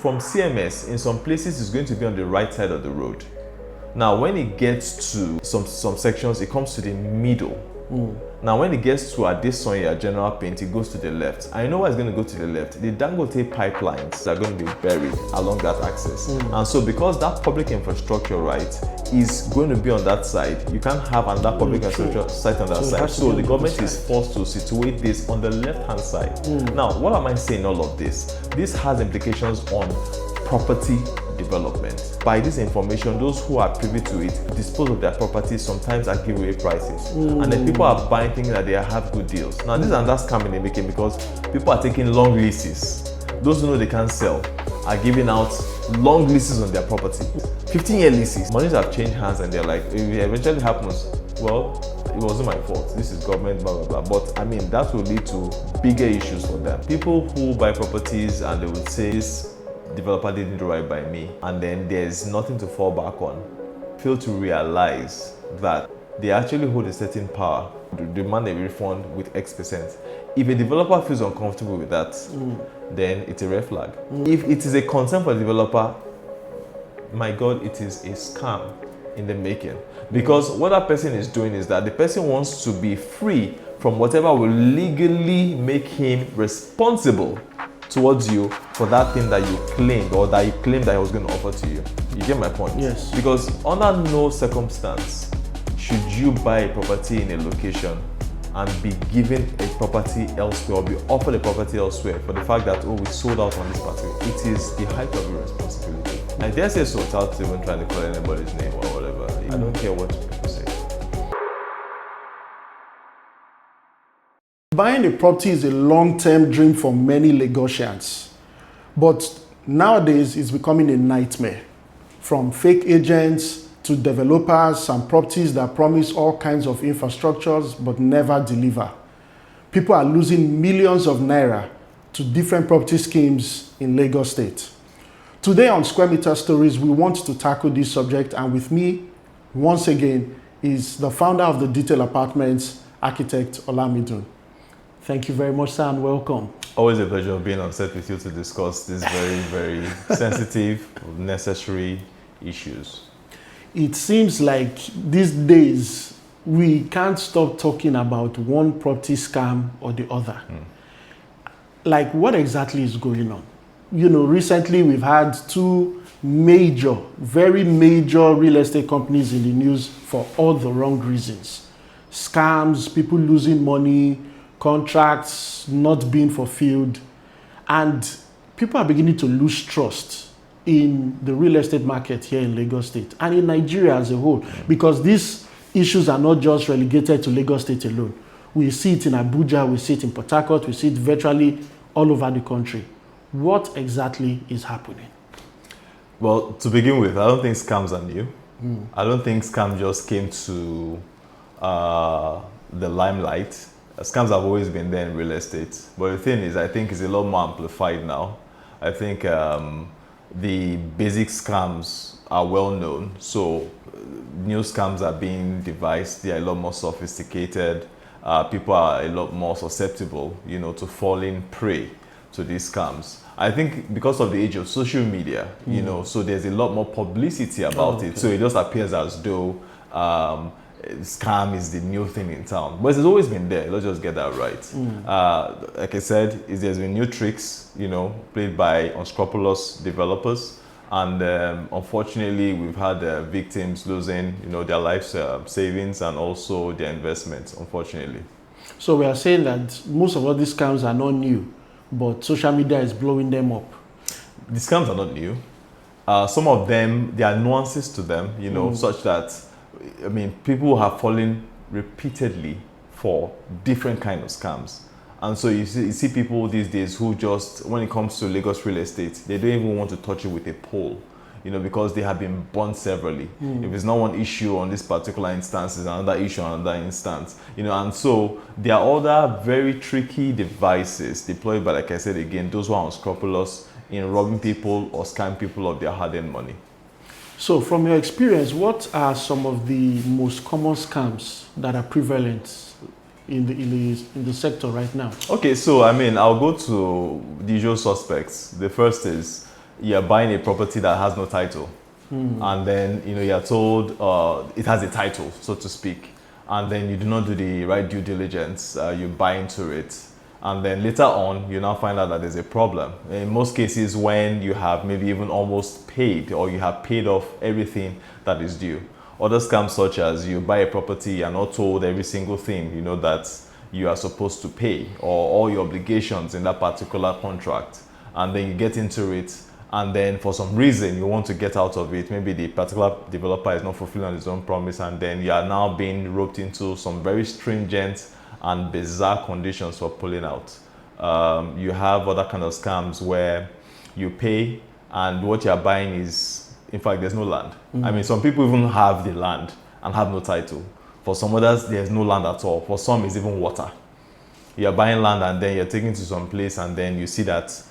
From CMS, in some places, it's going to be on the right side of the road. Now, when it gets to some sections, it comes to the middle. Now, when it gets to Adesonya General Paint, it goes to the left. I know why it's going to go to the left. The Dangote pipelines are going to be buried along that axis. And so, because that public infrastructure, right, is going to be on that side, you can't have another public infrastructure site on that side. So, the government is forced to situate this on the left-hand side. Now, what am I saying all of this? This has implications on property development. By this information, those who are privy to it dispose of their properties sometimes at giveaway prices. And then people are buying thinking that they have good deals. Now, this is another scam in the making because people are taking long leases. Those who know they can't sell are giving out long leases on their property. 15-year leases. Monies have changed hands and they're like, if it eventually happens, well, it wasn't my fault. This is government, blah, blah, blah. But I mean, that will lead to bigger issues for them. People who buy properties and they would say, this developer didn't do right by me, and then there's nothing to fall back on, fail to realize that they actually hold a certain power to demand a refund with X%. If a developer feels uncomfortable with that, then it's a red flag. If it is a concern for the developer, my God, it is a scam in the making. Because what that person is doing is that the person wants to be free from whatever will legally make him responsible towards you for that thing that you claimed or that you claimed that he was going to offer to you. You get my point? Yes. Because under no circumstance should you buy a property in a location and be given a property elsewhere or be offered a property elsewhere for the fact that, oh, we sold out on this particular. It is the height of your responsibility. I dare say so without even trying to call anybody's name or whatever. I don't care what people say. Buying a property is a long-term dream for many Lagosians, but nowadays it's becoming a nightmare. From fake agents to developers and properties that promise all kinds of infrastructures but never deliver. People are losing millions of naira to different property schemes in Lagos State. Today on Square Meter Stories, we want to tackle this subject, and with me, once again, is the founder of the Detail Apartments, architect Olamidun. Thank you very much, sir, and welcome. Always a pleasure being on set with you to discuss these very, very sensitive, necessary issues. It seems like these days we can't stop talking about one property scam or the other. Like, what exactly is going on? You know, recently we've had two major, very major real estate companies in the news for all the wrong reasons. Scams, people losing money, contracts not being fulfilled, and people are beginning to lose trust in the real estate market here in Lagos State and in Nigeria as a whole, because these issues are not just relegated to Lagos State alone. We see it in Abuja, we see it in Port Harcourt, we see it virtually all over the country. What exactly is happening? Well, to begin with, I don't think scams are new. I don't think scam just came to the limelight. Scams have always been there in real estate. But the thing is, I think it's a lot more amplified now. I think the basic scams are well known. So new scams are being devised. They are a lot more sophisticated. People are a lot more susceptible, to falling prey to these scams. I think because of the age of social media, so there's a lot more publicity about it. So it just appears as though scam is the new thing in town, but it's always been there. Let's just get that right. Like I said, there's been new tricks, played by unscrupulous developers, and unfortunately, we've had victims losing, their life savings and also their investments. Unfortunately, so we are saying that most of all these scams are not new, but social media is blowing them up. The scams are not new. Some of them, there are nuances to them, such that, people have fallen repeatedly for different kind of scams. And so you see people these days who just, when it comes to Lagos real estate, they don't even want to touch it with a pole, because they have been burnt severally. If it's not one issue on this particular instance, it's another issue on another instance, and so there are other very tricky devices deployed by, like I said again, those who are unscrupulous in robbing people or scamming people of their hard-earned money. So from your experience, what are some of the most common scams that are prevalent in the sector right now? Okay, so I'll go to the usual suspects. The first is you're buying a property that has no title. And then, you're told it has a title, so to speak. And then you do not do the right due diligence, you buy into it. And then later on, you now find out that there's a problem. In most cases, when you have maybe even almost paid, or you have paid off everything that is due. Other scams, such as you buy a property, you're not told every single thing, that you are supposed to pay, or all your obligations in that particular contract. And then you get into it, and then for some reason you want to get out of it. Maybe the particular developer is not fulfilling his own promise, and then you are now being roped into some very stringent and bizarre conditions for pulling out. You have other kind of scams where you pay, and what you're buying is, in fact, there's no land. I mean, some people even have the land and have no title. For some others, there's no land at all. For some, it's even water. You're buying land, and then you're taking to some place, and then you see that,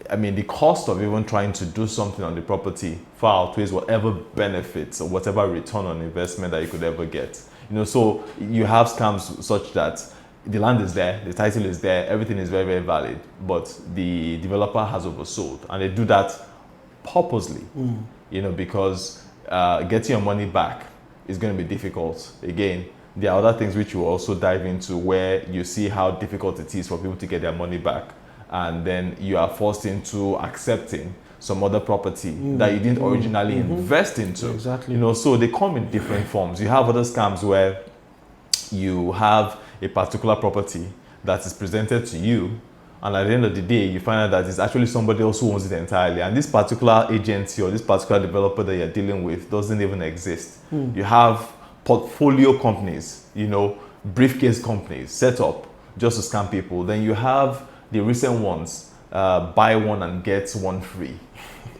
I mean, the cost of even trying to do something on the property far outweighs whatever benefits or whatever return on investment that you could ever get. So you have scams such that the land is there, the title is there, everything is very, very valid, but the developer has oversold, and they do that purposely, because getting your money back is going to be difficult. Again, there are other things which you will also dive into, where you see how difficult it is for people to get their money back, and then you are forced into accepting some other property that you didn't originally invest into. Exactly. So they come in different forms. You have other scams where you have a particular property that is presented to you, and at the end of the day, you find out that it's actually somebody else who owns it entirely, and this particular agency or this particular developer that you're dealing with doesn't even exist. You have portfolio companies, briefcase companies set up just to scam people. Then you have the recent ones, buy one and get one free.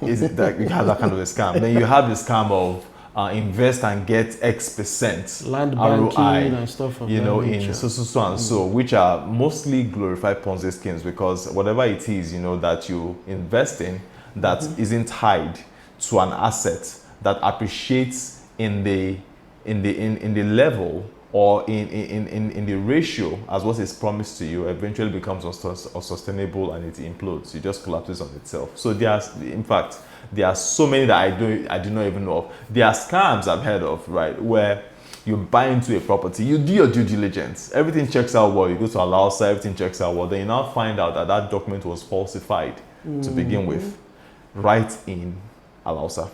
Is it that you have that kind of a scam? Then you have the scam of invest and get X% land ROI, banking and stuff of that nature. in so and so, which are mostly glorified Ponzi schemes, because whatever it is, that you invest in that isn't tied to an asset that appreciates in the level or in the ratio as what is promised to you, eventually becomes unsustainable, and it implodes. It just collapses on itself. So there are so many that I do not even know of. There are scams I've heard of, right, where you buy into a property, you do your due diligence, everything checks out well, you go to allow, everything checks out well, then you now find out that that document was falsified to begin with, right in Alausa.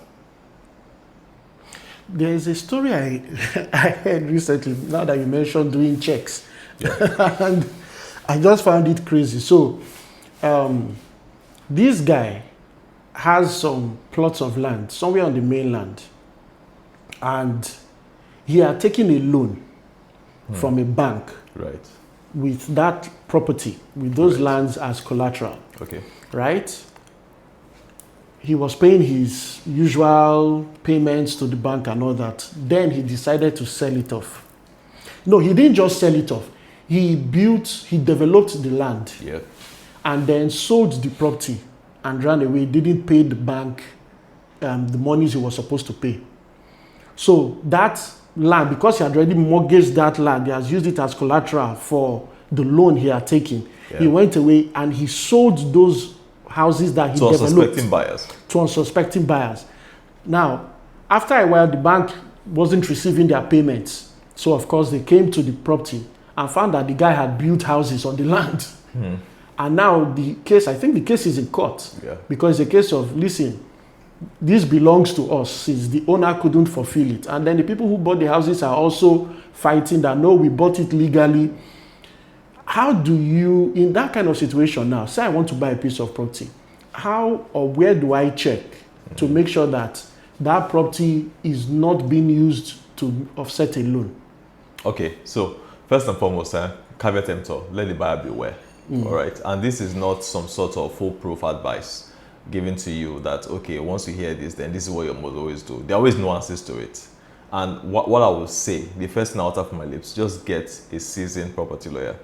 There is a story I heard recently, now that you mentioned doing checks. Yeah. And I just found it crazy. So, this guy has some plots of land somewhere on the mainland, and he had taken a loan from a bank, right, with that property, with those lands as collateral. Okay. Right? He was paying his usual payments to the bank and all that. Then he decided to sell it off. No, he didn't just sell it off. He developed the land, and then sold the property and ran away. Didn't pay the bank the monies he was supposed to pay. So that land, because he had already mortgaged that land, he has used it as collateral for the loan he had taken. He went away and he sold those houses that he developed to unsuspecting buyers. Now, after a while, the bank wasn't receiving their payments. So, of course, they came to the property and found that the guy had built houses on the land. And now I think the case is in court. Because it's a case of, listen, this belongs to us since the owner couldn't fulfill it. And then the people who bought the houses are also fighting that, no, we bought it legally. How do you, in that kind of situation now, say I want to buy a piece of property, how or where do I check to make sure that that property is not being used to offset a loan? Okay, so first and foremost, caveat emptor, let the buyer beware. All right, and this is not some sort of foolproof advice given to you that, okay, once you hear this, then this is what you must always do. There are always nuances to it. And what I will say, the first thing out of my lips, just get a seasoned property lawyer.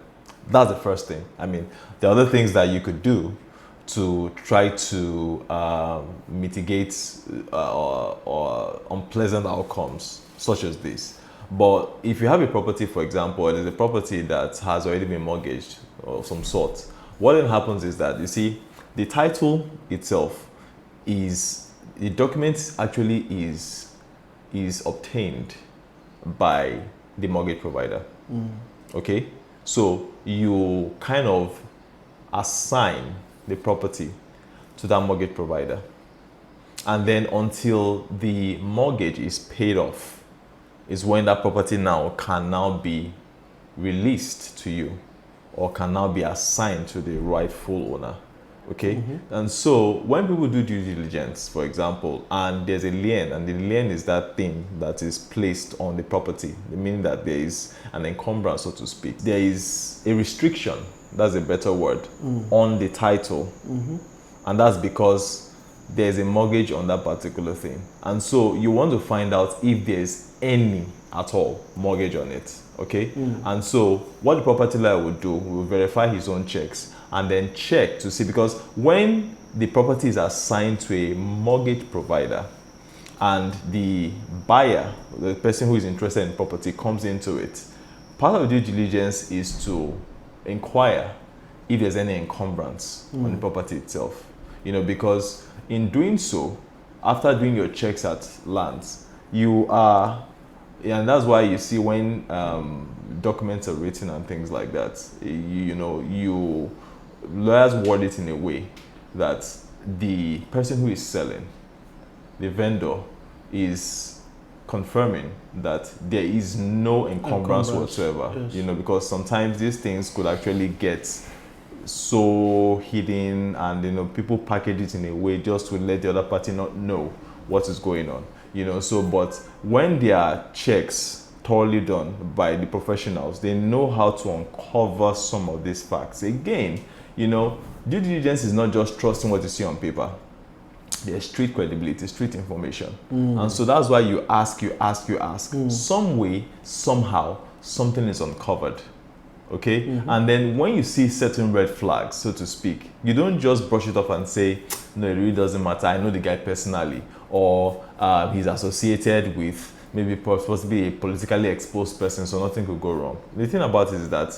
That's the first thing. I mean, there are other things that you could do to try to mitigate or unpleasant outcomes such as this. But if you have a property, for example, and there's a property that has already been mortgaged of some sort, what then happens is that, you see, the title itself is the document actually is obtained by the mortgage provider. Okay, so you kind of assign the property to that mortgage provider, and then until the mortgage is paid off is when that property now can now be released to you, or can now be assigned to the rightful owner. Okay, and so when people do due diligence, for example, and there's a lien, and the lien is that thing that is placed on the property, meaning that there is an encumbrance, so to speak. There is a restriction, that's a better word, on the title, and that's because there's a mortgage on that particular thing. And so you want to find out if there's any at all mortgage on it. Okay, and so what the property lawyer would do, will verify his own checks and then check to see, because when the property is assigned to a mortgage provider and the buyer, the person who is interested in property, comes into it, part of due diligence is to inquire if there's any encumbrance on the property itself. You know, because in doing so, after doing your checks at lands, you are, and that's why you see when documents are written and things like that, you lawyers word it in a way that the person who is selling, the vendor, is confirming that there is no encumbrance whatsoever. Yes. You know, because sometimes these things could actually get so hidden, and people package it in a way just to let the other party not know what is going on. So but when there are checks thoroughly done by the professionals, they know how to uncover some of these facts. Again, due diligence is not just trusting what you see on paper. There's street credibility, street information. And so that's why you ask. Some way, somehow, something is uncovered. Okay? And then when you see certain red flags, so to speak, you don't just brush it off and say, no, it really doesn't matter, I know the guy personally, or he's associated with maybe supposed to be a politically exposed person, so nothing could go wrong. The thing about it is that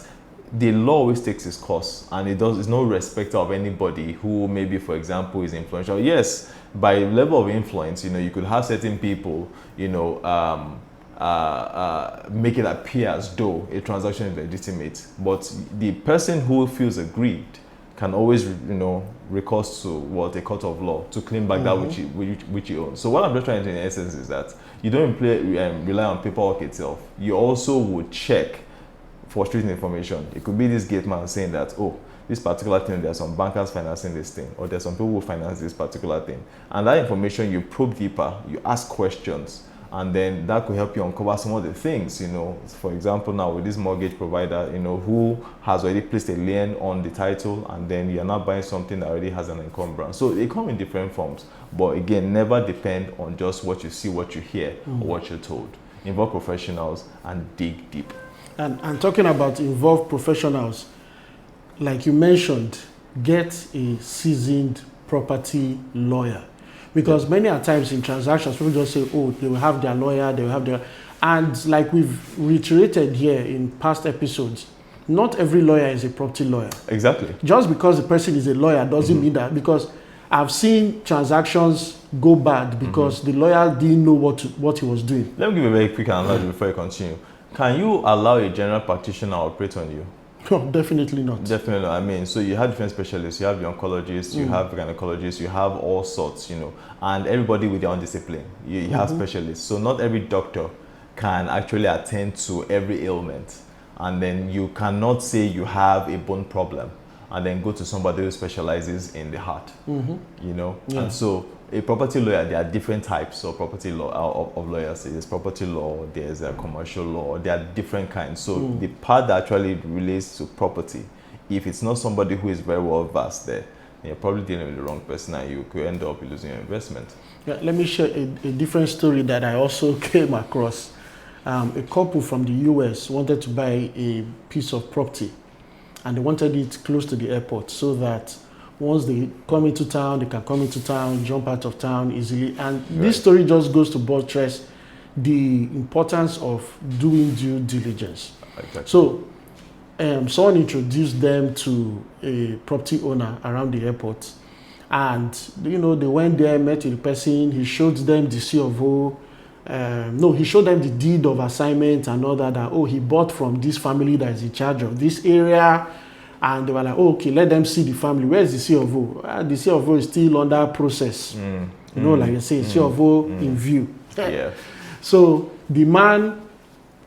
the law always takes its course, and it's no respecter of anybody who maybe, for example, is influential. Yes, by level of influence, you could have certain people, make it appear as though a transaction is legitimate, but the person who feels aggrieved can always, recourse to a court of law to claim back that which he owns. So what I'm just trying to, in essence, is that you don't rely on paperwork itself. You also would check for street information. It could be this gate man saying that, oh, this particular thing, there are some bankers financing this thing, or there's some people who finance this particular thing. And that information, you probe deeper, you ask questions, and then that could help you uncover some of the things. For example, now with this mortgage provider, who has already placed a lien on the title, and then you're not buying something that already has an encumbrance. So they come in different forms, but again, never depend on just what you see, what you hear, or what you're told. Involve professionals and dig deep. And talking about involve professionals, like you mentioned, get a seasoned property lawyer. Because many a times in transactions, people just say, oh, they will have their lawyer, they will have their... And like we've reiterated here in past episodes, not every lawyer is a property lawyer. Exactly. Just because the person is a lawyer doesn't mean that, because I've seen transactions go bad because the lawyer didn't know what he was doing. Let me give a very quick analogy before you continue. Can you allow a general practitioner to operate on you? No, definitely not. Definitely not. I mean, so you have different specialists, you have the oncologists, you have gynecologists, you have all sorts, and everybody with their own discipline. You have specialists. So not every doctor can actually attend to every ailment. And then you cannot say you have a bone problem and then go to somebody who specializes in the heart, Yeah. And so a property lawyer, there are different types of property law of lawyers. There's property law, there's a commercial law, there are different kinds. So the part that actually relates to property, if it's not somebody who is very well versed there, you're probably dealing with the wrong person, and you could end up losing your investment. Yeah, let me share a different story that I also came across. A couple from the US wanted to buy a piece of property, and they wanted it close to the airport so that once they come into town, they can come into town, jump out of town easily. And this story just goes to buttress the importance of doing due diligence. Exactly. So someone introduced them to a property owner around the airport, And, they went there, met with the person, he showed them the C of O. No, he showed them the deed of assignment and all that, he bought from this family that is in charge of this area. And they were like, okay, let them see the family. Where's the C of O? The C of O is still under process. Like I say, C of O in view. Yeah. So the man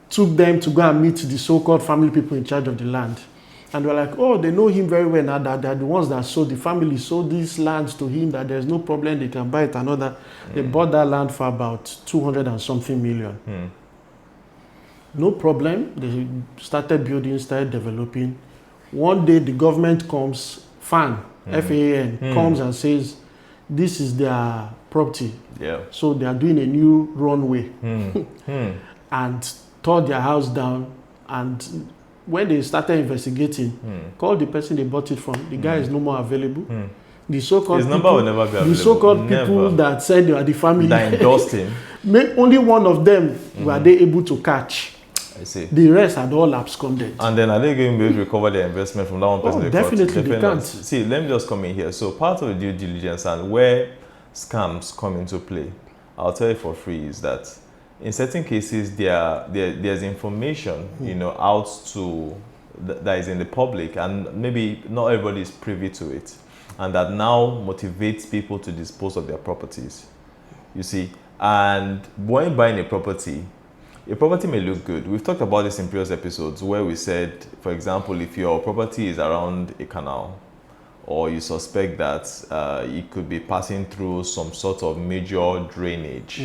took them to go and meet the so-called family people in charge of the land. And they were like, they know him very well now, that they're the ones that sold, the family sold these lands to him, that there's no problem, they can buy it another. They bought that land for about 200 and something million. No problem. They started building, started developing. One day the government comes, FAN, comes and says, this is their property. Yeah. So they are doing a new runway and tore their house down. And when they started investigating, called the person they bought it from. The guy is no more available. The so-called His number will never be available. The so-called people that said they are the family that endorsed him. Only one of them were they able to catch. I see. The rest had all absconded. And then are they going to be able to recover their investment from that one person? Definitely they can't. See, let me just come in here. So part of the due diligence and where scams come into play, I'll tell you for free, is that in certain cases there's information out to that is in the public, and maybe not everybody is privy to it, and that now motivates people to dispose of their properties. You see, and when buying a property may look good. We've talked about this in previous episodes where we said, for example, if your property is around a canal, or you suspect that it could be passing through some sort of major drainage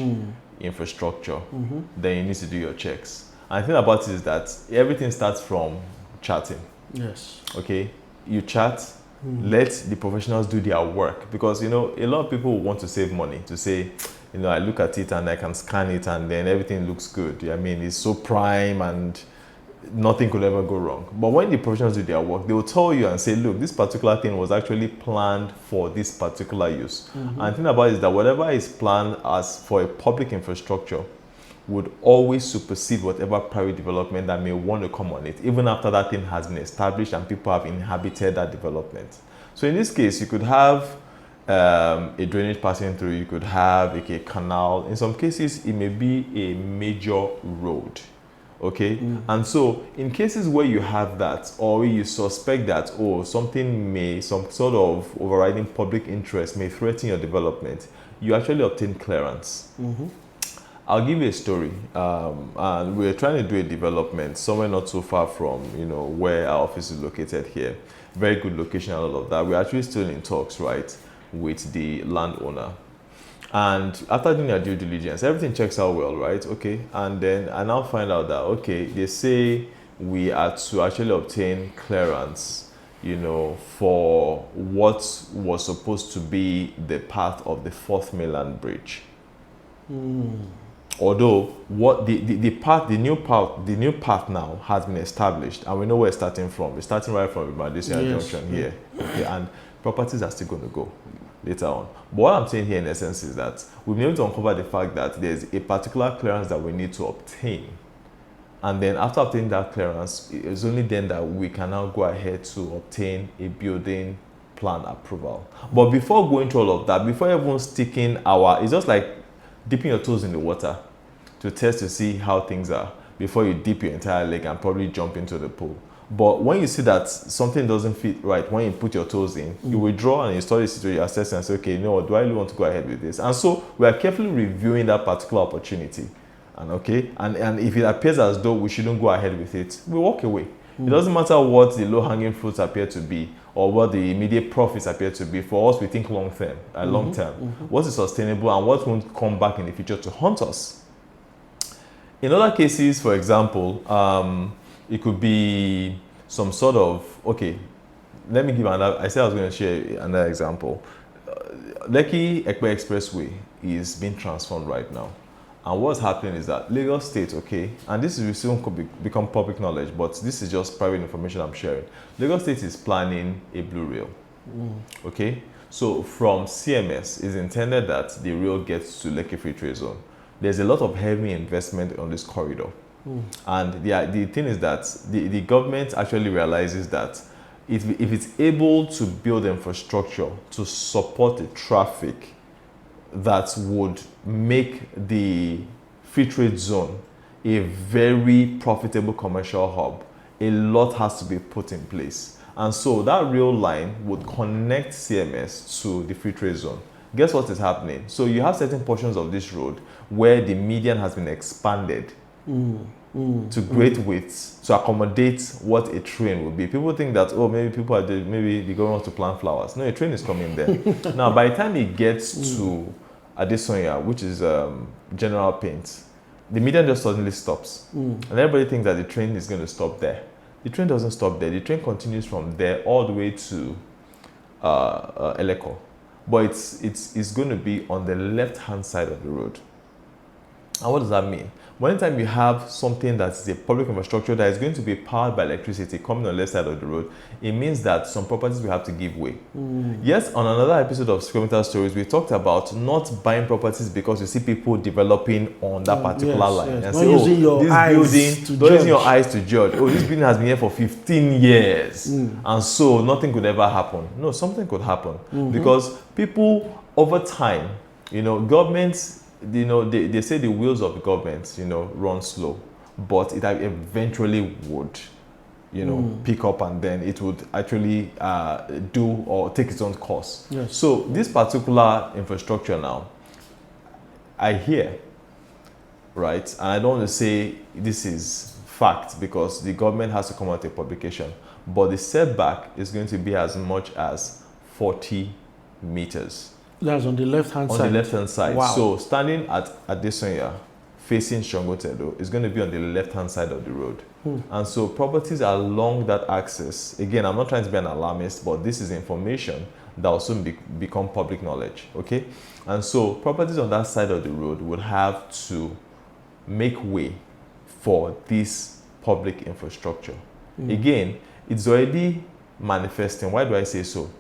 infrastructure, then you need to do your checks. And the thing about it is that everything starts from chatting. Yes. Okay, you chat, let the professionals do their work, because a lot of people want to save money, to say, I look at it and I can scan it and then everything looks good. I mean, it's so prime and nothing could ever go wrong. But when the professionals do their work, they will tell you and say, look, this particular thing was actually planned for this particular use. And the thing about it is that whatever is planned as for a public infrastructure would always supersede whatever private development that may want to come on it, even after that thing has been established and people have inhabited that development. So in this case, you could have a drainage passing through, you could have a canal. In some cases, it may be a major road. Okay, and so in cases where you have that, or you suspect that some sort of overriding public interest may threaten your development, you actually obtain clearance. I'll give you a story. And we're trying to do a development somewhere not so far from where our office is located here. Very good location and all of that. We're actually still in talks, right, with the landowner. And after doing their due diligence, everything checks out well, right? Okay. And then I now find out that, okay, they say we are to actually obtain clearance, for what was supposed to be the path of the fourth mainland bridge. Although what the new path now has been established, and we know where it's starting from. We're starting right from Madison Junction here. Okay, and properties are still going to go later on. But what I'm saying here in essence is that we've been able to uncover the fact that there's a particular clearance that we need to obtain. And then after obtaining that clearance, it's only then that we can now go ahead to obtain a building plan approval. But before going through all of that, before even sticking it's just like dipping your toes in the water to test to see how things are before you dip your entire leg and probably jump into the pool. But when you see that something doesn't fit right, when you put your toes in, you withdraw and you study the situation, you assess and say, okay, do I really want to go ahead with this? And so we are carefully reviewing that particular opportunity. And and if it appears as though we shouldn't go ahead with it, we walk away. It doesn't matter what the low-hanging fruits appear to be or what the immediate profits appear to be. For us, we think long term. What is sustainable and what won't come back in the future to haunt us. In other cases, for example, it could be some sort of, let me give another, I said I was going to share another example. Lekki-Epe Expressway is being transformed right now. And what's happening is that Lagos State, and this will soon become public knowledge, but this is just private information I'm sharing. Lagos State is planning a blue rail. So from CMS, it's intended that the rail gets to Lekki Free Trade Zone. There's a lot of heavy investment on this corridor. And the thing is that the government actually realizes that if it's able to build infrastructure to support the traffic that would make the free trade zone a very profitable commercial hub, a lot has to be put in place. And so that rail line would connect CMS to the free trade zone. Guess what is happening? So you have certain portions of this road where the median has been expanded to great widths to accommodate what a train will be. People think that, oh, maybe people are maybe the government wants to plant flowers. No, a train is coming there. Now, by the time it gets to Adesanya, which is general paint, the median just suddenly stops. And everybody thinks that the train is going to stop there. The train doesn't stop there. The train continues from there all the way to Eleko. But it's going to be on the left-hand side of the road. And what does that mean? When time you have something that is a public infrastructure that is going to be powered by electricity coming on the left side of the road, it means that some properties will have to give way. Yes, on another episode of Scriptal Stories, we talked about not buying properties because you see people developing on that particular line. Yes. And Not say, using your this eyes building, to don't use judge. your eyes to judge. Oh, this building has been here for 15 years. And so nothing could ever happen. No, something could happen. Because people, over time, governments, they say the wheels of the government, run slow, but it eventually would, pick up, and then it would actually do or take its own course. Yes. So this particular infrastructure now, I hear, right, and I don't want to say this is fact because the government has to come out with a publication, but the setback is going to be as much as 40 meters. That's on the left-hand side. On the left-hand side. Wow. So standing at Adesanya, facing Shangotedo, is going to be on the left-hand side of the road. And so properties along that axis, again, I'm not trying to be an alarmist, but this is information that will soon become public knowledge, okay? And so properties on that side of the road would have to make way for this public infrastructure. Again, it's already manifesting. Why do I say so?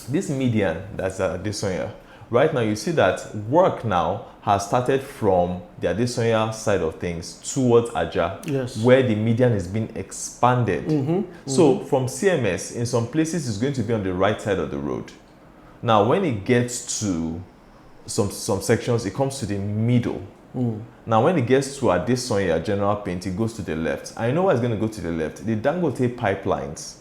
This median that's at Adesanya, right now you see that work now has started from the Adesanya side of things towards Aja, Yes. where the median is being expanded. So from CMS, in some places it's going to be on the right side of the road. Now when it gets to some sections, it comes to the middle. Now when it gets to Adesanya general paint, it goes to the left. I know why it's going to go to the left. The Dangote pipelines.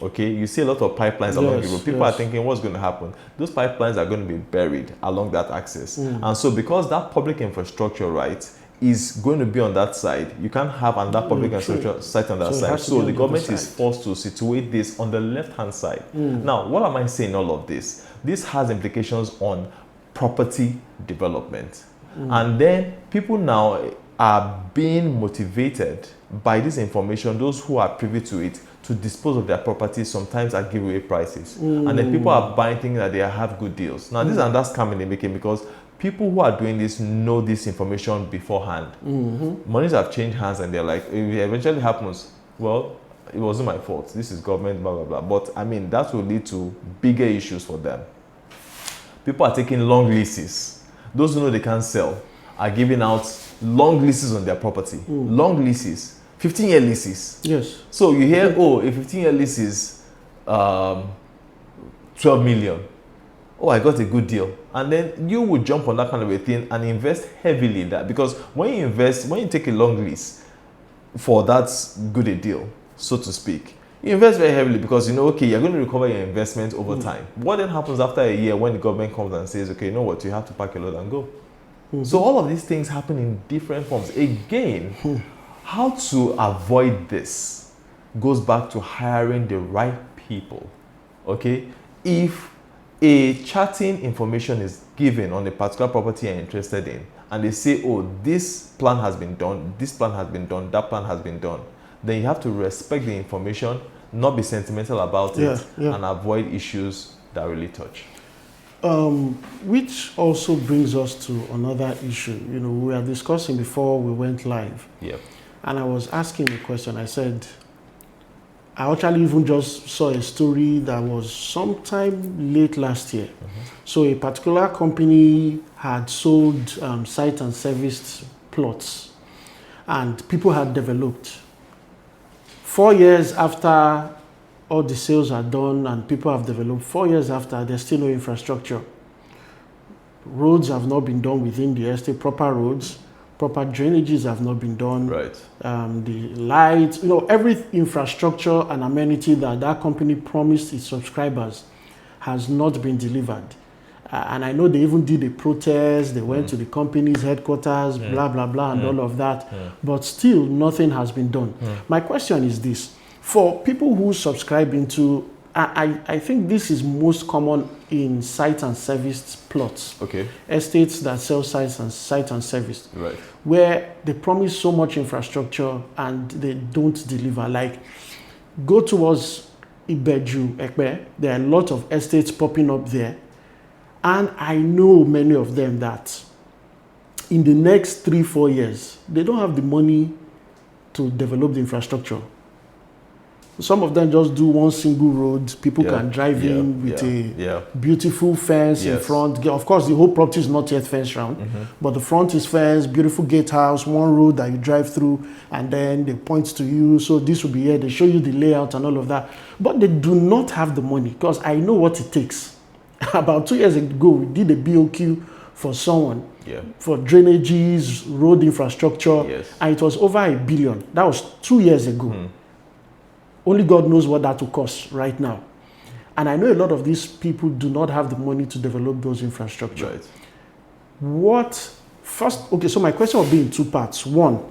Okay, you see a lot of pipelines along the road. People are thinking, what's going to happen? Those pipelines are going to be buried along that axis. And so because that public infrastructure, right, is going to be on that side, you can't have another public infrastructure site on that side. So the government is forced to situate this on the left-hand side. Now, what am I saying all of this? This has implications on property development. And then people now are being motivated by this information, those who are privy to it, to dispose of their properties sometimes at giveaway prices. And then people are buying thinking that they have good deals. Now, this is another scam in the making because people who are doing this know this information beforehand. Monies have changed hands and they're like, if it eventually happens, well, it wasn't my fault. This is government, blah, blah, blah. But I mean, that will lead to bigger issues for them. People are taking long leases. Those who know they can't sell are giving out long leases on their property. Long leases. 15-year leases. Yes. So you hear, oh, a 15-year lease is 12 million. Oh, I got a good deal. And then you would jump on that kind of a thing and invest heavily in that. Because when you take a long lease for that good a deal, so to speak, you invest very heavily because okay, you're going to recover your investment over time. What then happens after a year when the government comes and says, okay, you know what, you have to pack your load and go. So all of these things happen in different forms. Again, how to avoid this goes back to hiring the right people, okay? If a charting information is given on a particular property you're interested in, and they say, oh, this plan has been done, this plan has been done, that plan has been done, then you have to respect the information, not be sentimental about it, and avoid issues that really touch. Which also brings us to another issue. We were discussing before we went live. Yep. And I was asking a question. I said, I actually even just saw a story that was sometime late last year. So a particular company had sold site and serviced plots, and people had developed. 4 years after all the sales are done and people have developed. 4 years after, there's still no infrastructure. Roads have not been done within the estate, proper roads, proper drainages have not been done. Right. The lights, every infrastructure and amenity that company promised its subscribers has not been delivered. And I know they even did a protest, they went to the company's headquarters, blah, blah, blah, and all of that. But still, nothing has been done. My question is this. For people who subscribe into, I think this is most common in site and service plots. Okay. Estates that sell site and service. Right. Where they promise so much infrastructure and they don't deliver. Like, go towards Lekki-Epe, there are a lot of estates popping up there. And I know many of them that in the next 3-4 years, they don't have the money to develop the infrastructure. Some of them just do one single road. People can drive in with a beautiful fence in front. Of course, the whole property is not yet fenced around, but the front is fenced, beautiful gatehouse, one road that you drive through, and then they point to you. So this will be here. They show you the layout and all of that. But they do not have the money because I know what it takes. About 2 years ago, we did a BOQ for someone for drainages, road infrastructure, and it was over $1 billion. That was 2 years ago. Only God knows what that will cost right now. And I know a lot of these people do not have the money to develop those infrastructure. Right. So my question will be in two parts. One,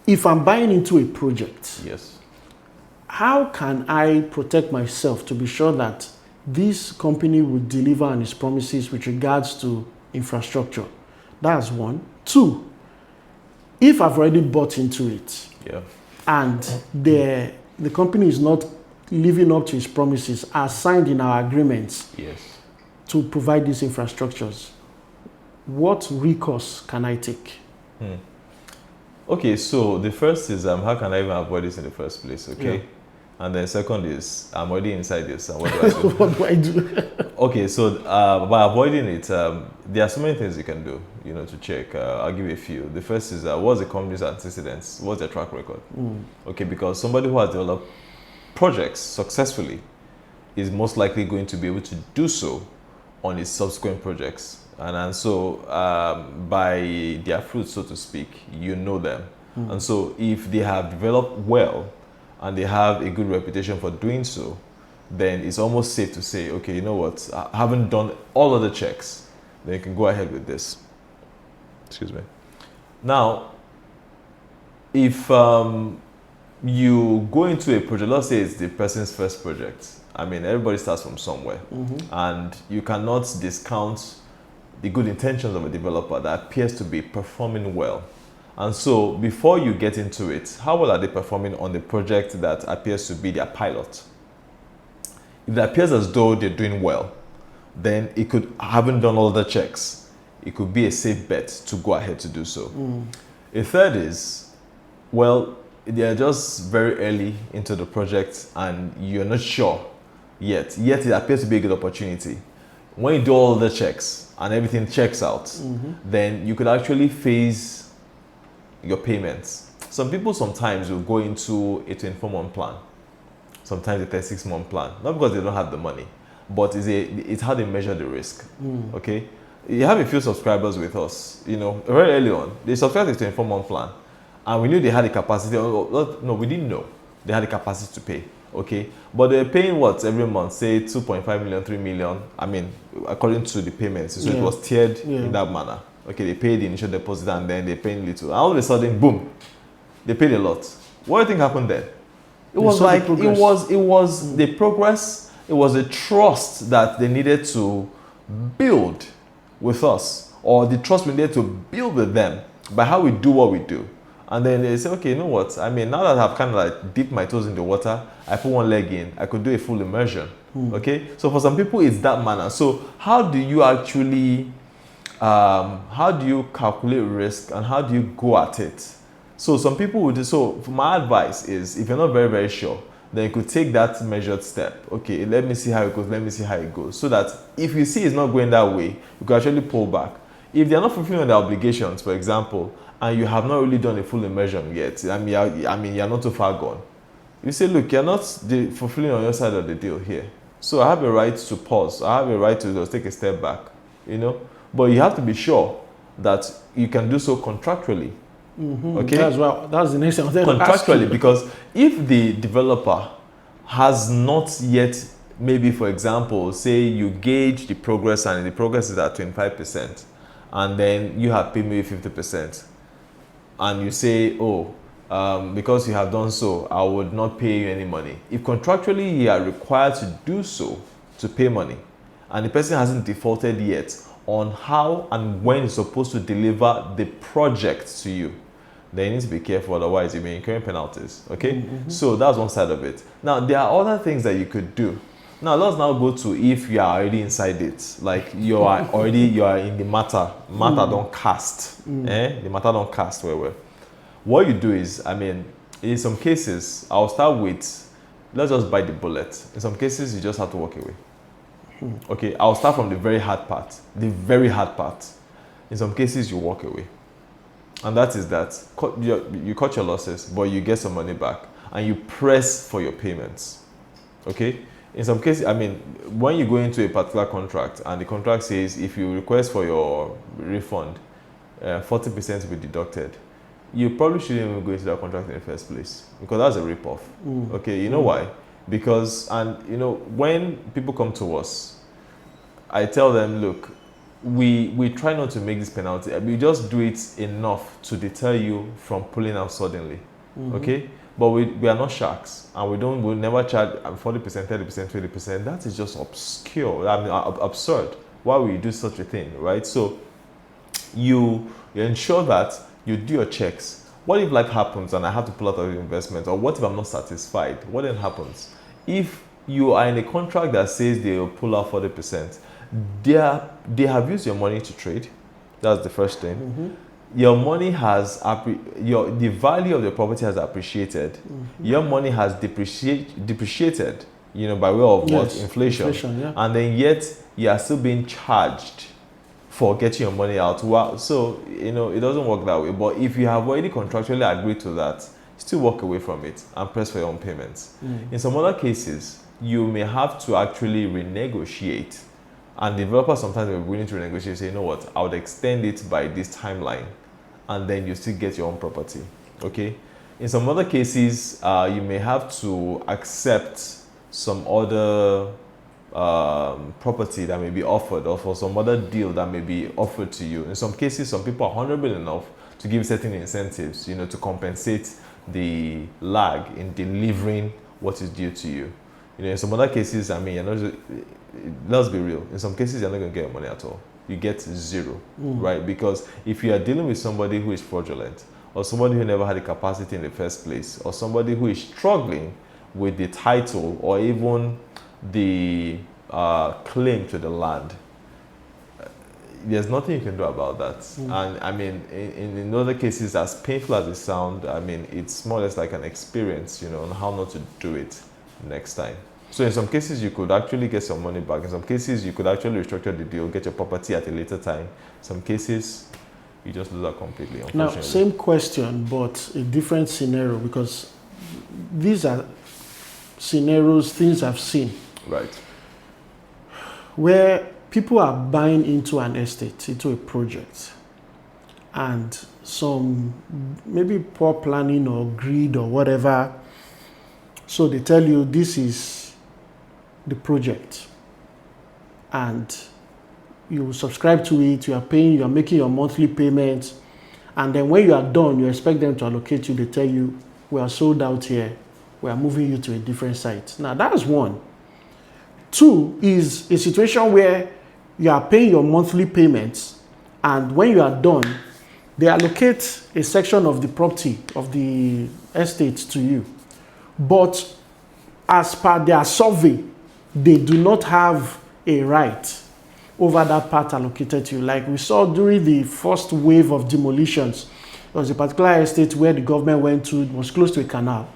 if I'm buying into a project, how can I protect myself to be sure that this company will deliver on its promises with regards to infrastructure? That's one. Two, if I've already bought into it, and the company is not living up to its promises as signed in our agreements to provide these infrastructures, what recourse can I take? Okay, so the first is how can I even avoid this in the first place? Okay. And then second is, I'm already inside this, and what do I do? What do I do? Okay, so by avoiding it, there are so many things you can do, to check. I'll give you a few. The first is, what's the company's antecedents? What's their track record? Okay, because somebody who has developed projects successfully is most likely going to be able to do so on his subsequent projects. And so by their fruits, so to speak, you know them. And so if they have developed well, and they have a good reputation for doing so, then it's almost safe to say, okay, you know what, I haven't done all of the checks, then you can go ahead with this. Excuse me. Now, if you go into a project, let's say it's the person's first project. I mean, everybody starts from somewhere, and you cannot discount the good intentions of a developer that appears to be performing well. And so before you get into it, how well are they performing on the project that appears to be their pilot? If it appears as though they're doing well, then it could, haven't done all the checks, it could be a safe bet to go ahead to do so. A third is, well, they're just very early into the project and you're not sure yet it appears to be a good opportunity. When you do all the checks and everything checks out, then you could actually phase your payments. Some people sometimes will go into a 24-month plan, sometimes a 36-month plan, not because they don't have the money, but it's how they measure the risk. Okay, you have a few subscribers with us, very early on, they subscribed to a 24-month plan, and we knew they had the capacity. No, we didn't know they had the capacity to pay. Okay, but they're paying what every month, say 2.5 million, 3 million. I mean, according to the payments, so it was tiered in that manner. Okay, they paid the initial deposit and then they paid little. And all of a sudden, boom, they paid a lot. What do you think happened then? It was like, it was the progress, it was the trust that they needed to build with us, or the trust we needed to build with them by how we do what we do. And then they say, okay, you know what? I mean, now that I've kind of like dipped my toes in the water, I put one leg in, I could do a full immersion. Okay, so for some people, it's that manner. So how do you actually how do you calculate risk and how do you go at it? So some people would do, so my advice is, if you're not very, very sure, then you could take that measured step. Okay, let me see how it goes, let me see how it goes. So that if you see it's not going that way, you can actually pull back. If they're not fulfilling their obligations, for example, and you have not really done a full immersion yet, I mean, you're not too far gone. You say, look, you're not fulfilling on your side of the deal here. So I have a right to pause. I have a right to just take a step back, you know. But you have to be sure that you can do so contractually. Okay? That's the next thing. Contractually, because if the developer has not yet, maybe for example, say you gauge the progress and the progress is at 25%, and then you have paid maybe 50%, and you say, oh, because you have done so, I would not pay you any money. If contractually you are required to do so, to pay money, and the person hasn't defaulted yet on how and when he's supposed to deliver the project to you, then you need to be careful, otherwise you may incur penalties. Okay? So that's one side of it. Now there are other things that you could do. Now let's now go to if you are already inside it, like you are in the matter don't cast. The matter don't cast well. What you do is, I mean, in some cases, I'll start with, let's just bite the bullet. In some cases, you just have to walk away. Okay, I'll start from the very hard part. The very hard part. In some cases, you walk away. And that is that. You cut your losses, but you get some money back. And you press for your payments. Okay? In some cases, I mean, when you go into a particular contract, and the contract says, if you request for your refund, 40% will be deducted. You probably shouldn't even go into that contract in the first place, because that's a rip-off. Okay, you know why? Because, and you know, when people come to us, I tell them, look, we try not to make this penalty. We just do it enough to deter you from pulling out suddenly. Okay? But we are not sharks, and we'll never charge 40%, 30%, 20%. That is just obscure, I mean, absurd. Why would you do such a thing, right? So you ensure that you do your checks. What if life happens and I have to pull out of the investment? Or what if I'm not satisfied? What then happens? If you are in a contract that says they will pull out 40%, they have used your money to trade. That's the first thing. Your money has, the value of the property has appreciated. Your money has depreciated, you know, by way of what? Inflation. Yeah. And then yet you are still being charged for getting your money out. Wow. So, you know, it doesn't work that way. But if you have already contractually agreed to that, still walk away from it and press for your own payments. In some other cases, you may have to actually renegotiate. And developers sometimes will be willing to renegotiate, say, you know what, I would extend it by this timeline, and then you still get your own property. Okay? In some other cases, you may have to accept some other property that may be offered, or for some other deal that may be offered to you. In some cases, some people are honorable enough to give certain incentives, you know, to compensate the lag in delivering what is due to you. You know, in some other cases, I mean, let's be real. In some cases, you're not going to get your money at all. You get zero, right? Because if you are dealing with somebody who is fraudulent, or somebody who never had the capacity in the first place, or somebody who is struggling with the title or even the claim to the land, there's nothing you can do about that. And I mean, in other cases, as painful as it sounds, I mean, it's more or less like an experience, you know, on how not to do it next time. So in some cases, you could actually get some money back. In some cases, you could actually restructure the deal, get your property at a later time. Some cases, you just lose that completely, unfortunately. Now, same question, but a different scenario, because these are scenarios, things I've seen. Right. Where people are buying into an estate, into a project, and some maybe poor planning or greed or whatever. So they tell you this is the project, and you subscribe to it, you are paying, you are making your monthly payments, and then when you are done, you expect them to allocate you. They tell you, we are sold out here, we are moving you to a different site. Now that's one. Two is a situation where you are paying your monthly payments, and when you are done, they allocate a section of the property, of the estate to you. But as per their survey, they do not have a right over that part allocated to you. Like we saw during the first wave of demolitions, there was a particular estate where the government went to, it was close to a canal,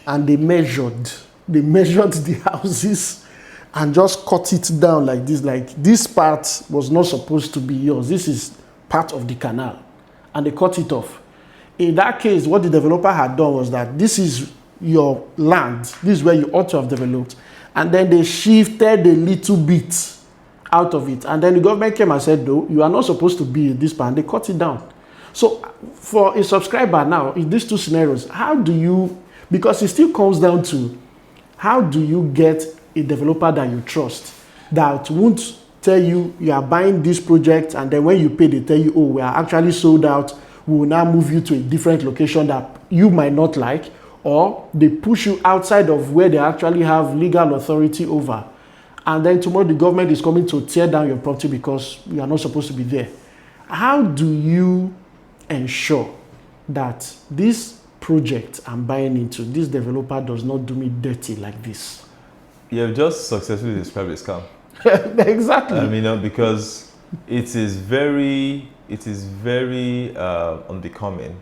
and they measured the houses and just cut it down like this part was not supposed to be yours. This is part of the canal, and they cut it off. In that case, what the developer had done was that this is your land. This is where you ought to have developed. And then they shifted a little bit out of it. And then the government came and said, no, you are not supposed to be in this part. And they cut it down. So for a subscriber now, in these two scenarios, how do you, because it still comes down to, how do you get a developer that you trust, that won't tell you you are buying this project, and then when you pay, they tell you, oh, we are actually sold out. We will now move you to a different location that you might not like, or they push you outside of where they actually have legal authority over. And then tomorrow the government is coming to tear down your property because you are not supposed to be there. How do you ensure that this project I'm buying into, this developer does not do me dirty like this? You have just successfully described a scam. Exactly. I mean, because it is very unbecoming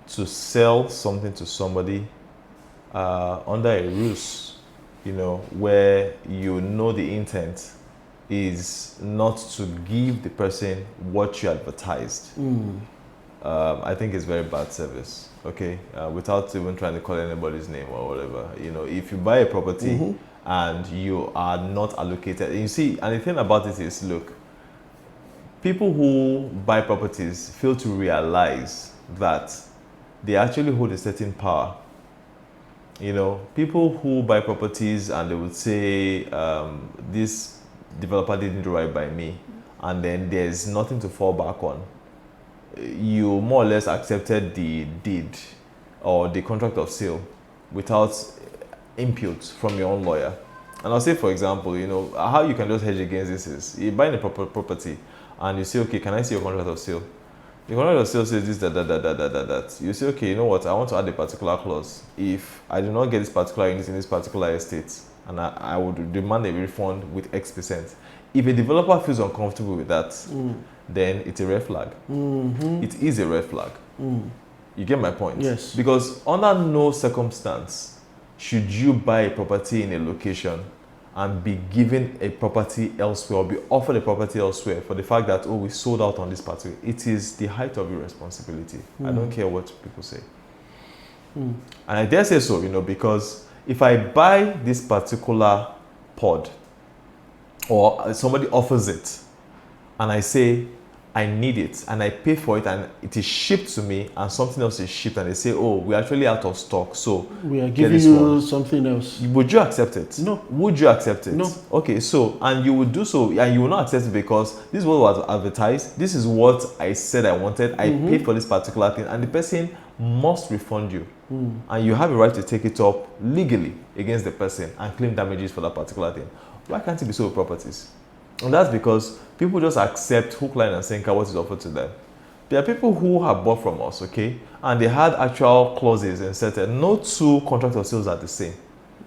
to sell something to somebody under a ruse, where the intent is not to give the person what you advertised. I think it's very bad service, okay? Without even trying to call anybody's name or whatever. If you buy a property and you are not allocated, you see, and the thing about it is, look, people who buy properties fail to realize that they actually hold a certain power. People who buy properties and they would say, this developer didn't do right by me, and then there's nothing to fall back on. You more or less accepted the deed or the contract of sale without input from your own lawyer. And I'll say, for example, how you can just hedge against this is, you're buying a property and you say, okay, can I see your contract of sale? The contract of sale says this, that. You say, okay, you know what, I want to add a particular clause. If I do not get this particular unit in this particular estate, and I would demand a refund with X%. If a developer feels uncomfortable with that, then it's a red flag. It is a red flag. You get my point? Yes. Because under no circumstance should you buy a property in a location and be given a property elsewhere or be offered a property elsewhere for the fact that, oh, we sold out on this particular. It is the height of irresponsibility. I don't care what people say. And I dare say so, because if I buy this particular pod or somebody offers it and I say, I need it, and I pay for it, and it is shipped to me, and something else is shipped, and they say, oh, we're actually out of stock, so we are giving you something else. Would you accept it? No. Would you accept it? No. Okay, so, and you would do so, and you will not accept it because this is what was advertised, this is what I said I wanted, I paid for this particular thing, and the person must refund you. And you have a right to take it up legally against the person and claim damages for that particular thing. Why can't it be so with properties? And that's because people just accept hook, line, and sinker what is offered to them. There are people who have bought from us, okay, and they had actual clauses inserted. No two contract of sales are the same.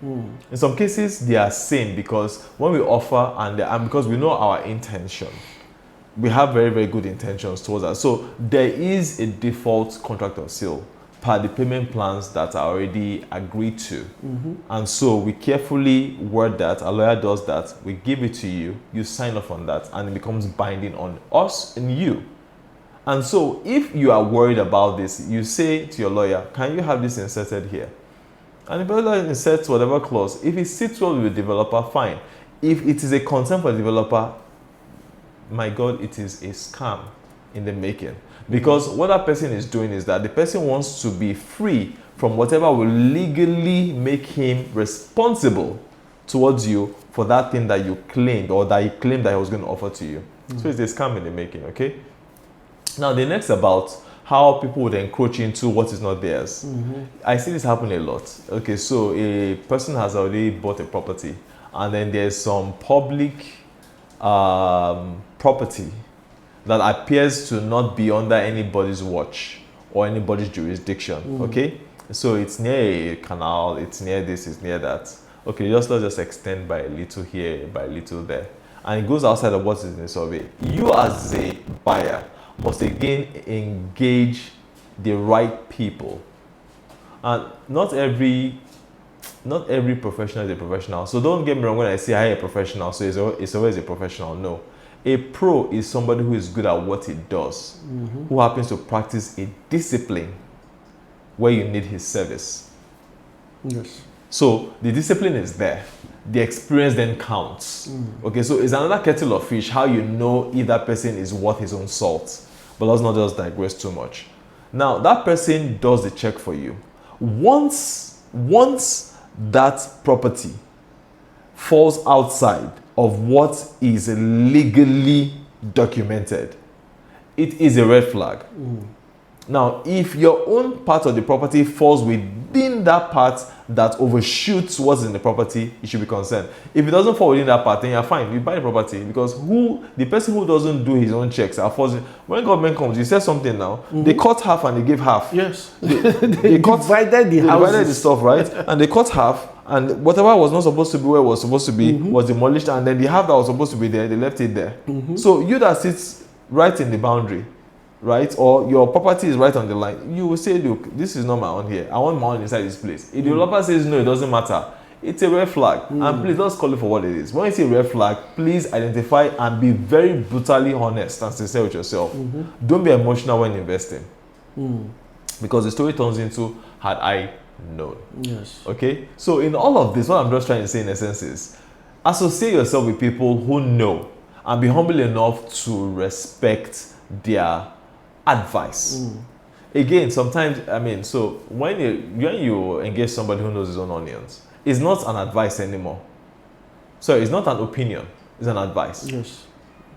In some cases, they are same because when we offer and because we know our intention, we have very, very good intentions towards that. So there is a default contract of sale per the payment plans that are already agreed to. And so we carefully word that, a lawyer does that, we give it to you, you sign off on that, and it becomes binding on us and you. And so if you are worried about this, you say to your lawyer, can you have this inserted here? And the lawyer inserts whatever clause. If it sits well with the developer, fine. If it is a concern for the developer, my God, it is a scam in the making. Because what that person is doing is that the person wants to be free from whatever will legally make him responsible towards you for that thing that you claimed or that he claimed that he was going to offer to you. So it's a scam in the making, okay? Now, the next about how people would encroach into what is not theirs. I see this happen a lot. Okay, so a person has already bought a property and then there's some public property that appears to not be under anybody's watch or anybody's jurisdiction, okay? So it's near a canal, it's near this, it's near that. Okay, let's just extend by a little here, by a little there. And it goes outside of what is in the survey. You as a buyer must again engage the right people. And not every professional is a professional. So don't get me wrong when I say hire a professional, so it's always a professional. No. A pro is somebody who is good at what he does, who happens to practice a discipline where you need his service. Yes. So the discipline is there. The experience then counts. Okay, so it's another kettle of fish how you know if that person is worth his own salt. But let's not just digress too much. Now, that person does the check for you. Once that property falls outside of what is legally documented, it is a red flag. Now, if your own part of the property falls within that part that overshoots what's in the property, you should be concerned. If it doesn't fall within that part, then you're fine. You buy the property, because the person who doesn't do his own checks are forcing. When government comes, you said something now. They cut half and they give half. Yes. They divided the houses. divided the stuff, right? And they cut half, and whatever was not supposed to be where it was supposed to be was demolished, and then the half that was supposed to be there, they left it there. So you that sits right in the boundary, right, or your property is right on the line, you will say, look, this is not my own here. I want my own inside this place. If the developer says no, it doesn't matter, it's a red flag. And please, let's call it for what it is. When you say red flag, please identify and be very brutally honest and sincere with yourself. Don't be emotional when investing. Because the story turns into, had I known. Yes. Okay? So in all of this, what I'm just trying to say in essence is, associate yourself with people who know, and be humble enough to respect their advice. Again, sometimes, I mean, so when you engage somebody who knows his own onions, it's not an advice anymore. So it's not an opinion, it's an advice. Yes.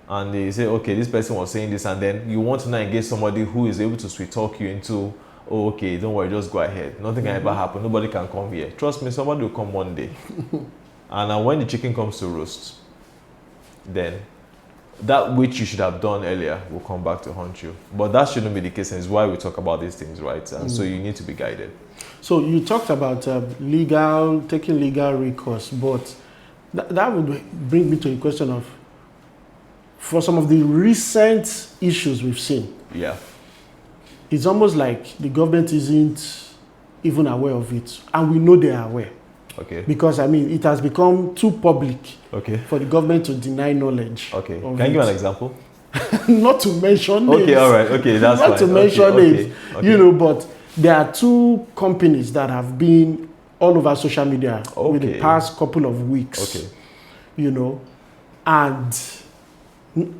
And they say, okay, this person was saying this, and then you want to now engage somebody who is able to sweet talk you into, oh, okay, don't worry, just go ahead. Nothing can ever happen. Nobody can come here. Trust me, somebody will come one day. And when the chicken comes to roast, then that which you should have done earlier will come back to haunt you. But that shouldn't be the case, and it's why we talk about these things, right? And so you need to be guided. So you talked about taking legal recourse, but that would bring me to the question of, for some of the recent issues we've seen, Yeah. it's almost like the government isn't even aware of it, and we know they are aware. Okay. Because, I mean, it has become too public Okay. for the government to deny knowledge. Okay. Of Can you give it. an example? Not to mention names. Okay, all right. Okay, that's fine. Not to mention names. Okay. You know, but there are two companies that have been all over social media with the past couple of weeks. Okay. You know, and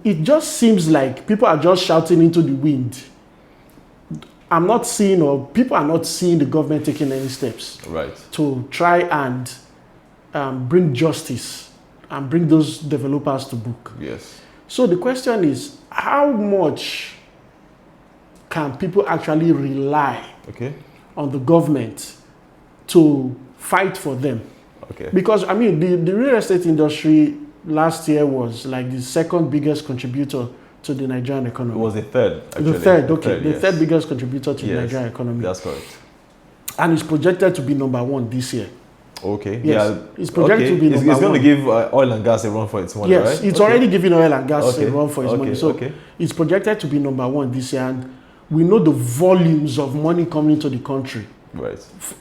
it just seems like people are just shouting into the wind. I'm not seeing, or people are not seeing the government taking any steps to try and bring justice and bring those developers to book. Yes. So the question is, how much can people actually rely on the government to fight for them? Okay. Because, I mean, the real estate industry last year was like the second biggest contributor to the Nigerian economy. It was the third, actually. The third, the yes. third biggest contributor to the Nigerian economy. That's correct. And it's projected to be number one this year. Okay. Yes. Yeah. It's projected to be number one. It's going to give oil and gas a run for its money, right? Yes, it's already giving oil and gas a run for its money. So it's projected to be number one this year. And we know the volumes of money coming into the country,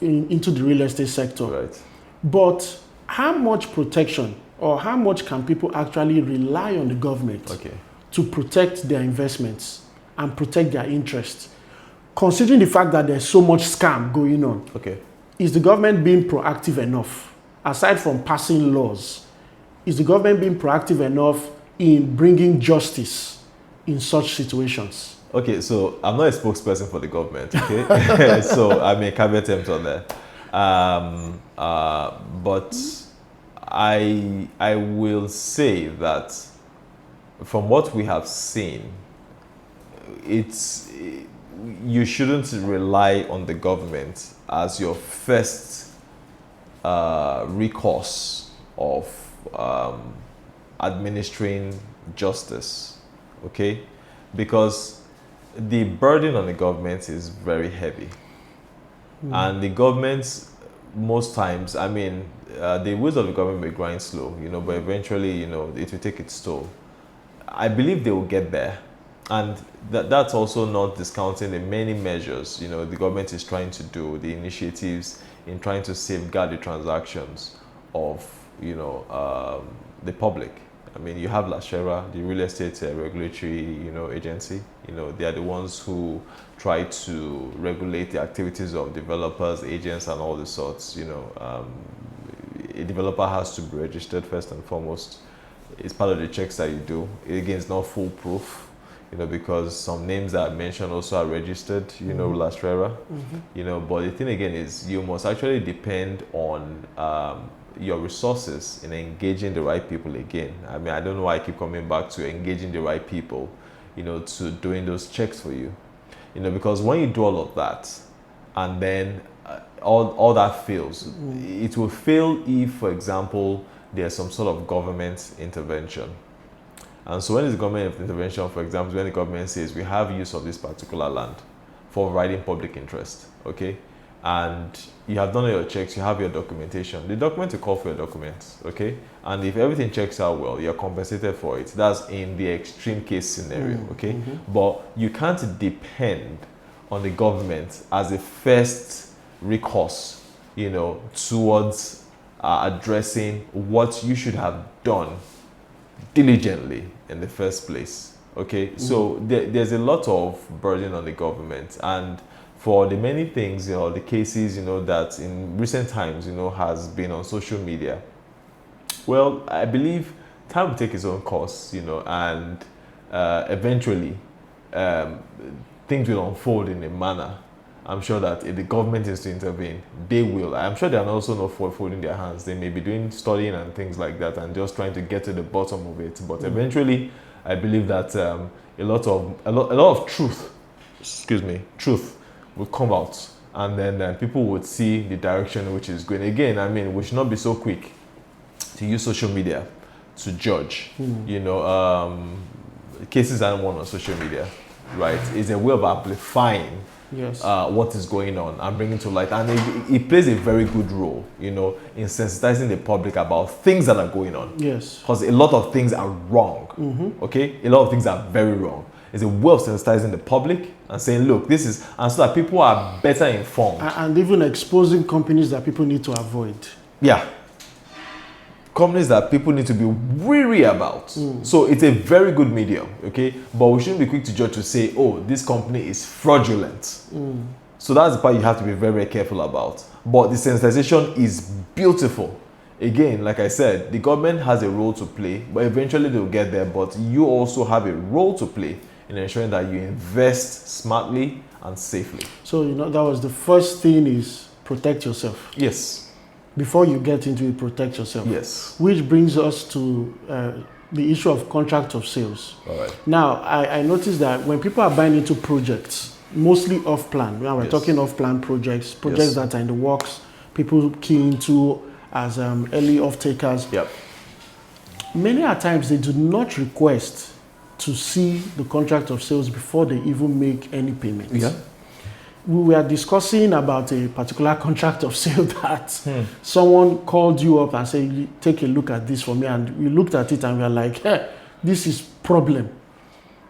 into the real estate sector. Right. But how much protection, or how much can people actually rely on the government to protect their investments and protect their interests, considering the fact that there's so much scam going on? Is the government being proactive enough? Aside from passing laws, is the government being proactive enough in bringing justice in such situations? Okay, so I'm not a spokesperson for the government, okay? So I may caveat terms on that. But I will say that from what we have seen, you shouldn't rely on the government as your first recourse of administering justice, okay? Because the burden on the government is very heavy. And the government, most times, I mean, the wheels of the government may grind slow, you know, but eventually, you know, it will take its toll. I believe they will get there. And that's also not discounting the many measures, you know, the government is trying to do, the initiatives in trying to safeguard the transactions of, you know, the public. I mean, you have Lashera, the real estate regulatory, agency. They are the ones who try to regulate the activities of developers, agents, and all the sorts. A developer has to be registered first and foremost. It's part of the checks that you do. Again, it's not foolproof. Because some names that I mentioned also are registered, Lashera, but the thing again is you must actually depend on your resources in engaging the right people again. I mean, I don't know why I keep coming back to engaging the right people, to doing those checks for you, because when you do all of that and then all that fails, it will fail if, for example, there's some sort of government intervention. And so when it's government intervention, for example, when the government says we have use of this particular land for providing public interest, okay? And you have done all your checks, you have your documentation. The document will call for your documents, okay? And if everything checks out well, you're compensated for it. That's in the extreme case scenario, okay? But you can't depend on the government as a first recourse, towards addressing what you should have done diligently in the first place. Okay, so there's a lot of burden on the government, and for the many things, the cases, that in recent times, has been on social media. Well, I believe time will take its own course, and eventually things will unfold in a manner. I'm sure that if the government is to intervene, they will. I'm sure they are also not folding their hands. They may be doing studying and things like that and just trying to get to the bottom of it. But eventually, I believe that a lot of truth will come out, and then people would see the direction which is going. Again, I mean, we should not be so quick to use social media to judge. Cases aren't won on social media, right? It's a way of amplifying what is going on and bringing to light, and it plays a very good role, in sensitizing the public about things that are going on. Yes, because a lot of things are wrong. Okay, a lot of things are very wrong. It's a way of sensitizing the public and saying, look, this is, and so that people are better informed, and even exposing companies that people need to avoid. Yeah, companies that people need to be wary about. So it's a very good medium, okay? But we shouldn't be quick to judge to say, oh, this company is fraudulent. So that's the part you have to be very, very careful about. But the sensitization is beautiful. Again, like I said, the government has a role to play, but eventually they'll get there. But you also have a role to play in ensuring that you invest smartly and safely. So, that was the first thing, is protect yourself. Yes. Before you get into it, protect yourself. Yes. Which brings us to the issue of contract of sales. All right. Now, I noticed that when people are buying into projects, mostly off-plan, we're talking off-plan projects that are in the works, people key into as early off-takers. Yep. Many a times they do not request to see the contract of sales before they even make any payments. Yeah. We were discussing about a particular contract of sale that someone called you up and said, take a look at this for me. And we looked at it and we were like, hey, this is problem.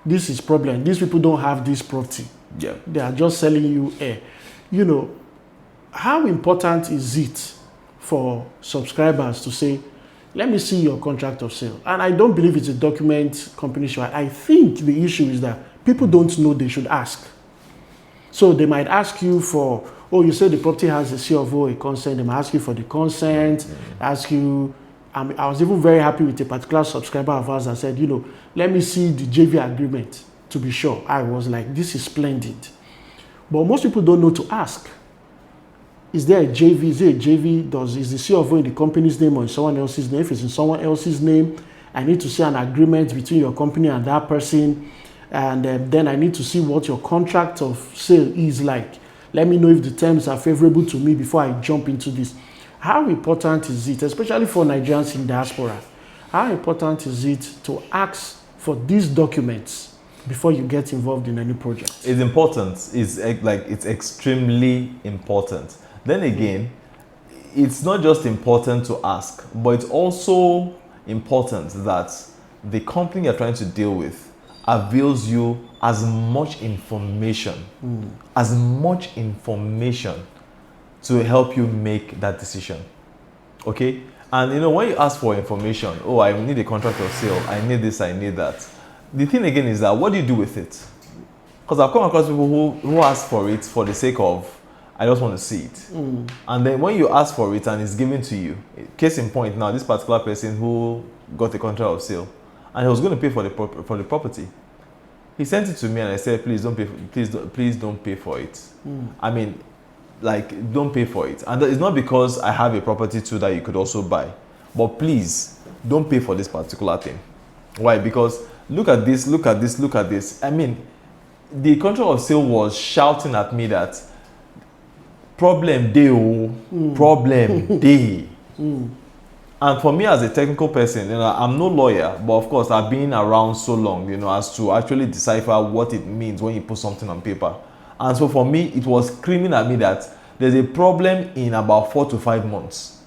This is problem. These people don't have this property. Yeah. They are just selling you air. How important is it for subscribers to say, let me see your contract of sale? And I don't believe it's a document company should. I think the issue is that people don't know they should ask. So they might ask you for, you say the property has a C of O, a consent. They might ask you for the consent, ask you. I was even very happy with a particular subscriber of ours that said, let me see the JV agreement to be sure. I was like, this is splendid. But most people don't know to ask. Is there a JV? Is there a JV? Is the C of O in the company's name or in someone else's name? If it's in someone else's name, I need to see an agreement between your company and that person. And then I need to see what your contract of sale is like. Let me know if the terms are favorable to me before I jump into this. How important is it, especially for Nigerians in diaspora? How important is it to ask for these documents before you get involved in any project? It's important. It's extremely important. Then again, it's not just important to ask, but it's also important that the company you're trying to deal with avails you as much information to help you make that decision. Okay? And you know, when you ask for information, oh, I need a contract of sale, I need this, I need that. The thing again is that, what do you do with it? Because I've come across people who ask for it for the sake of, I just want to see it. And then when you ask for it and it's given to you, case in point now, this particular person who got a contract of sale, and he was going to pay for the property. He sent it to me and I said, please don't pay, please don't pay for it. I mean, like, don't pay for it. And it's not because I have a property too that you could also buy, but please don't pay for this particular thing. Why? Because look at this, look at this, look at this. I mean, the contract of sale was shouting at me that problem day, problem day. And for me as a technical person, you know, I'm no lawyer, but of course I've been around so long, you know, as to actually decipher what it means when you put something on paper. And so for me, it was screaming at me that there's a problem in about 4 to 5 months.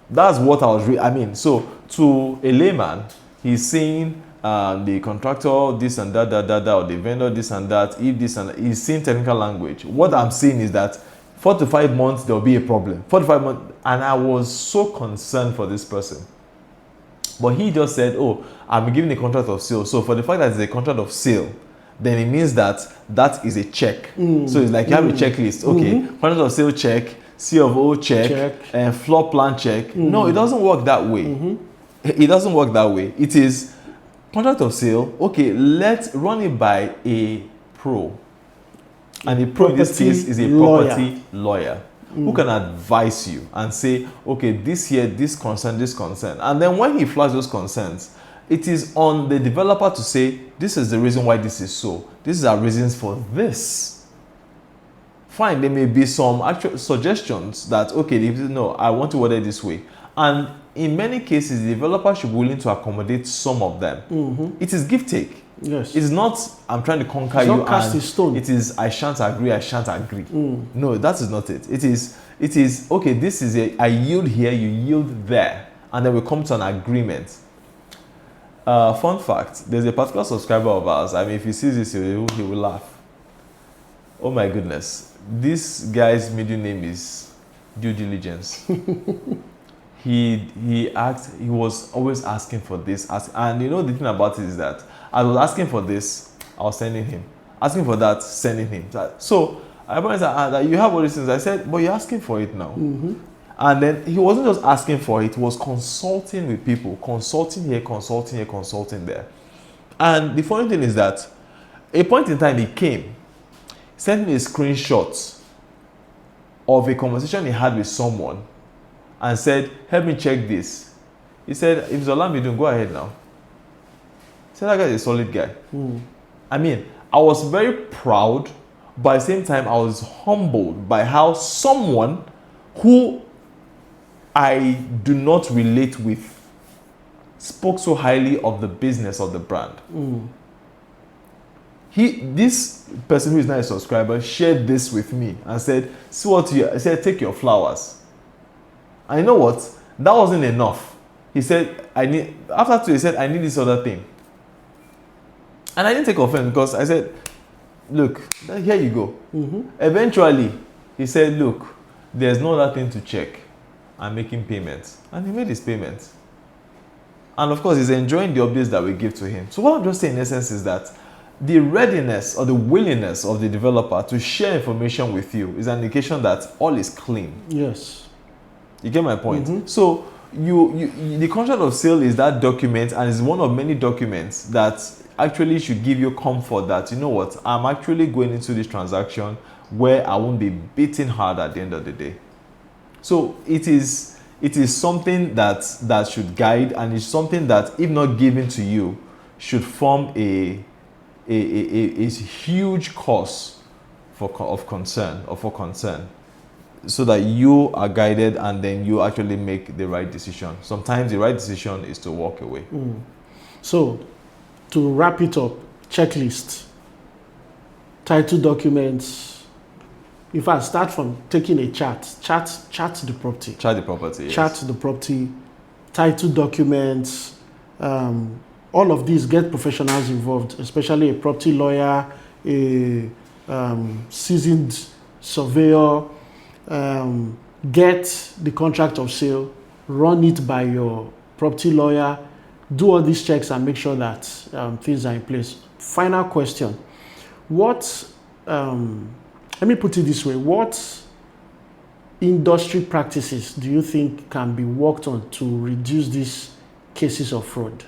That's what I was I mean, so to a layman, he's saying the contractor this and that, or the vendor this and that, if this and that, he's saying technical language. What I'm saying is that 4 to 5 months, there'll be a problem. 4 to 5 months, and I was so concerned for this person. But he just said, oh, I'm giving a contract of sale. So for the fact that it's a contract of sale, then it means that that is a check. So it's like you have a checklist. Okay, contract of sale check, C of O check, and floor plan check. No, it doesn't work that way. It doesn't work that way. It is contract of sale. Okay, let's run it by a pro. And the pro in this case is a property lawyer who can advise you and say, okay, this here, this concern. And then when he flags those concerns, it is on the developer to say, this is the reason why this is so. These are reasons for this. Fine, there may be some actual suggestions that, okay, no, I want to order it this way. And in many cases, the developer should be willing to accommodate some of them. It is give take. Yes. It's not, I'm trying to conquer it's you. Not cast in stone. It is, I shan't agree. No, that is not it. It is, okay, this is I yield here, you yield there. And then we come to an agreement. Fun fact, there's a particular subscriber of ours. I mean, if he sees this, he will laugh. Oh my goodness. This guy's middle name is Due Diligence. He was always asking for this. And you know, the thing about it is that I was asking for this, I was sending him. Asking for that, sending him. So I realized that you have all these things. I said, but you're asking for it now. And then he wasn't just asking for it, he was consulting with people, consulting here, consulting there. And the funny thing is that a point in time he came, sent me a screenshot of a conversation he had with someone and said, help me check this. He said, if Zolam doing, go ahead now. He said, that guy is a solid guy. I mean, I was very proud, but at the same time, I was humbled by how someone who I do not relate with spoke so highly of the business of the brand. This person who is not a subscriber shared this with me and said, see what I said, take your flowers. And you know what? That wasn't enough. He said, after 2, he said, I need this other thing. And I didn't take offense because I said, look, here you go. Eventually, he said, look, there's no other thing to check. I'm making payments. And he made his payments. And of course, he's enjoying the updates that we give to him. So what I'm just saying in essence is that the readiness or the willingness of the developer to share information with you is an indication that all is clean. Yes. You get my point? So the contract of sale is that document, and it's one of many documents that actually should give you comfort that, you know what, I'm actually going into this transaction where I won't be beaten hard at the end of the day. So it is something that should guide, and it's something that, if not given to you, should form a huge cause for concern, so that you are guided and then you actually make the right decision. Sometimes the right decision is to walk away. So, to wrap it up, checklist, title documents. In fact, start from taking a chart the property. Chart the property. Yes. Chart the property, title documents. All of these, get professionals involved, especially a property lawyer, a seasoned surveyor. Get the contract of sale. run it by your property lawyer, do all these checks and make sure that things are in place. Final question. What, let me put it this way, what industry practices do you think can be worked on to reduce these cases of fraud?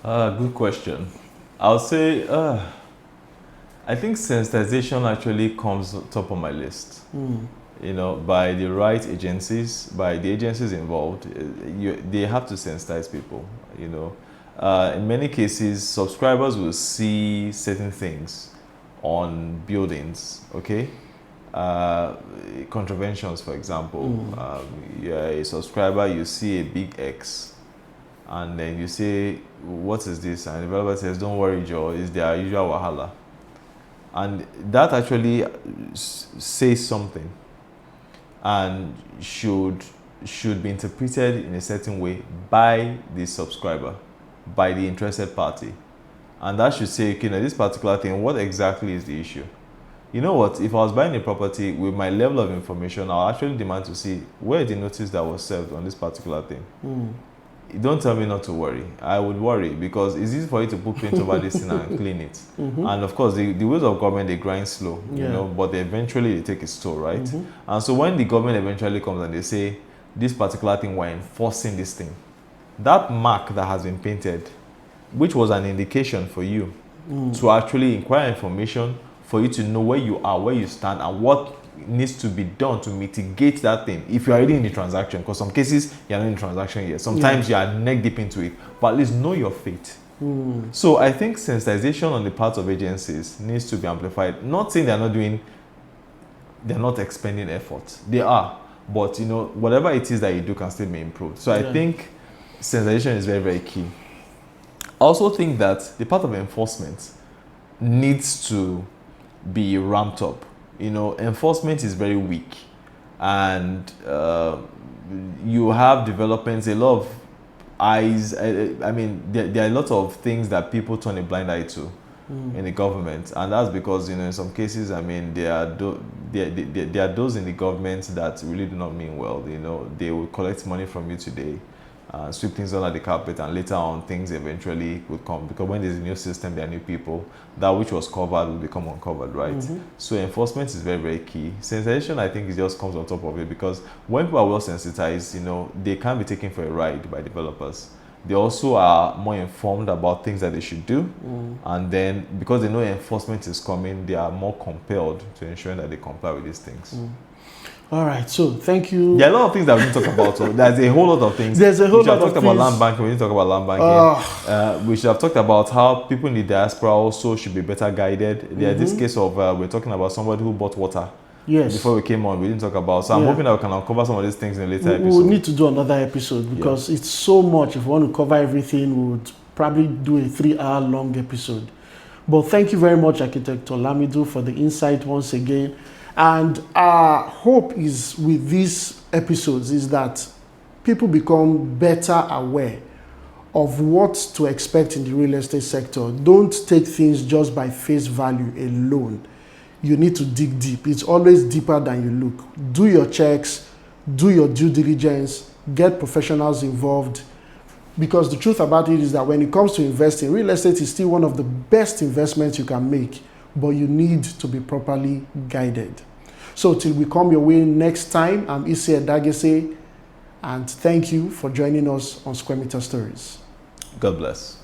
Good question. I'll say, I think sensitization actually comes top of my list. You know, by the right agencies, by the agencies involved, they have to sensitize people, you know. In many cases, subscribers will see certain things on buildings, okay? Contraventions, for example. You're a subscriber, you see a big X, and then you say, what is this? And the developer says, don't worry, Joe, it's their usual wahala. And that actually says something and should be interpreted in a certain way by the subscriber, by the interested party. And that should say, okay, now this particular thing, what exactly is the issue? You know what, if I was buying a property with my level of information, I'll actually demand to see where the notice that was served on this particular thing. Don't tell me not to worry. I would worry because it's easy for you to put paint over this thing and clean it. And of course, the wheels of government, they grind slow, you know, but eventually they take its toll, right? And so when the government eventually comes and they say, this particular thing, we're enforcing this thing, that mark that has been painted, which was an indication for you to actually inquire information, for you to know where you are, where you stand, and what needs to be done to mitigate that thing if you're already in the transaction, because some cases you're not in the transaction yet, sometimes you are neck deep into it, but at least know your fate. So I think sensitization on the part of agencies needs to be amplified. Not saying they're not expending effort, they are, but you know, whatever it is that you do can still be improved. So I think sensitization is very, very key. I also think that the part of enforcement needs to be ramped up. You know, enforcement is very weak, and you have developments, a lot of eyes. I mean, there are a lot of things that people turn a blind eye to in the government, and that's because, you know, in some cases, I mean, there are those in the government that really do not mean well. You know, they will collect money from you today, sweep things under the carpet, and later on things eventually will come, because when there's a new system, there are new people. That which was covered will become uncovered, right? So enforcement is very, very key. Sensitization, I think, it just comes on top of it, because when people are well sensitized, you know, they can be taken for a ride by developers. They also are more informed about things that they should do, and then because they know enforcement is coming, they are more compelled to ensure that they comply with these things. All right, so thank you. There are a lot of things that we didn't talk about. So there's a whole lot of things. There's a whole lot of things. We should have talked about land banking. We didn't talk about land banking. We should have talked about how people in the diaspora also should be better guided. There's this case of, we're talking about somebody who bought water. Yes. Before we came on, we didn't talk about. So I'm hoping that we can uncover some of these things in a later episode. We will need to do another episode, because it's so much. If we want to cover everything, we would probably do a 3-hour long episode. But thank you very much, Architect Olamido, for the insight once again. And our hope is with these episodes is that people become better aware of what to expect in the real estate sector. Don't take things just by face value alone. You need to dig deep. It's always deeper than you look. Do your checks, do your due diligence, get professionals involved. Because the truth about it is that when it comes to investing, real estate is still one of the best investments you can make, but you need to be properly guided. So till we come your way next time, I'm Isi Edagese, and thank you for joining us on Square Meter Stories. God bless.